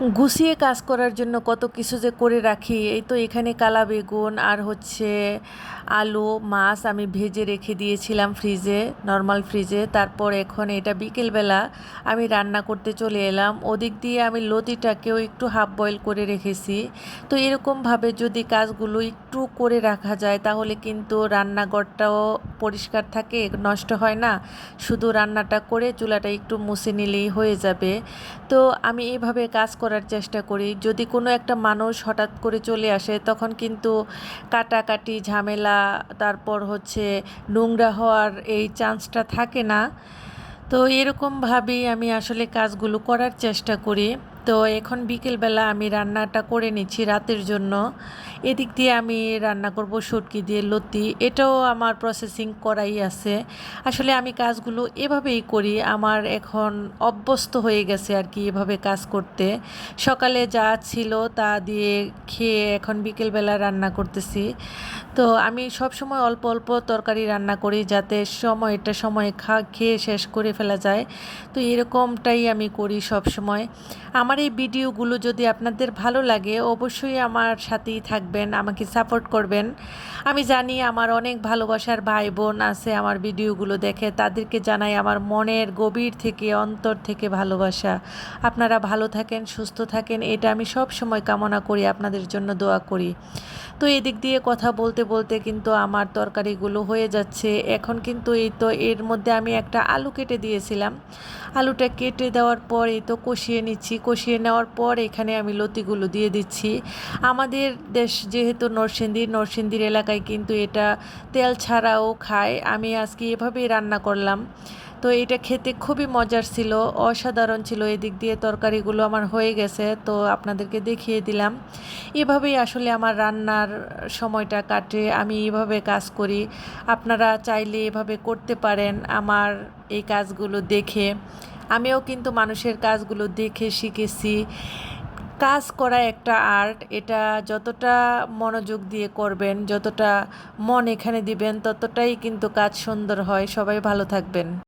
গুছিয়ে কাজ করার জন্য কত কিছু যে করে রাখি। এই তো এখানে কালা বেগুন আর হচ্ছে আলু মাছ আমি ভেজে রেখে দিয়েছিলাম ফ্রিজে, নর্মাল ফ্রিজে। তারপর এখন এটা বিকেলবেলা আমি রান্না করতে চলে এলাম। ওদিক দিয়ে আমি লতিটাকেও একটু হাফ বয়েল করে রেখেছি। তো এরকমভাবে যদি কাজগুলো একটু করে রাখা যায় তাহলে কিন্তু রান্নাঘরটাও পরিষ্কার থাকে, নষ্ট হয় না। শুধু রান্নাটা করে চুলাটা একটু মুছে নিলেই হয়ে যাবে। তো আমি এইভাবে কাজ করার চেষ্টা করি। যদি কোনো একটা মানুষ হঠাৎ করে চলে আসে তখন কিন্তু কাটাকাটি ঝামেলা, তারপর হচ্ছে নোংরা হওয়ার এই চান্সটা থাকে না। তো এরকমভাবেই আমি আসলে কাজগুলো করার চেষ্টা করি। তো এখন বিকেলবেলা আমি রান্নাটা করে নিচ্ছি রাতের জন্য। এদিক দিয়ে আমি রান্না করব শুটকি দিয়ে লতি, এটাও আমার প্রসেসিং করাই আছে। আসলে আমি কাজগুলো এভাবেই করি, আমার এখন অভ্যস্ত হয়ে গেছে আর কি এভাবে কাজ করতে। সকালে যা ছিল তা দিয়ে খেয়ে এখন বিকেলবেলা রান্না করতেছি। তো আমি সব সময় অল্প অল্প তরকারি রান্না করি যাতে সময়ে খেয়ে শেষ করে ফেলা যায়। তো এরকমটাই আমি করি সব সময়। আমার এই ভিডিওগুলো যদি আপনাদের ভালো লাগে অবশ্যই আমার সাথেই থাকবেন, আমাকে সাপোর্ট করবেন। আমি জানি আমার অনেক ভালোবাসার ভাই বোন আছে আমার ভিডিওগুলো দেখে, তাদেরকে জানাই আমার মনের গভীর থেকে অন্তর থেকে ভালোবাসা। আপনারা ভালো থাকেন, সুস্থ থাকেন, এটা আমি সব সময় কামনা করি, আপনাদের জন্য দোয়া করি। তো এদিক দিয়ে কথা বলতে বলতে কিন্তু আমার তরকারিগুলো হয়ে যাচ্ছে। এখন কিন্তু এই তো এর মধ্যে আমি একটা আলু কেটে দিয়েছিলাম। আলুটা কেটে দেওয়ার পর এই তো কষিয়ে নিচ্ছি। কষিয়ে নেওয়ার পর এখানে আমি লতিগুলো দিয়ে দিচ্ছি। আমাদের দেশ যেহেতু নরসিংদীর এলাকায় কিন্তু এটা তেল ছাড়াও খায়। আমি আজকে এভাবেই রান্না করলাম। তো এটা খেতে খুবই মজার ছিল, অসাধারণ ছিল। এদিক দিয়ে তরকারিগুলো আমার হয়ে গেছে, তো আপনাদেরকে দেখিয়ে দিলাম। এভাবেই আসলে আমার রান্নার সময়টা কাটে, আমি এভাবে কাজ করি। আপনারা চাইলে এভাবে করতে পারেন আমার এই কাজগুলো দেখে। আমিও কিন্তু মানুষের কাজগুলো দেখে শিখেছি। কাজ করা একটা আর্ট, এটা যতটা মনোযোগ দিয়ে করবেন, যতটা মন এখানে দিবেন ততটাই কিন্তু কাজ সুন্দর হয়। সবাই ভালো থাকবেন।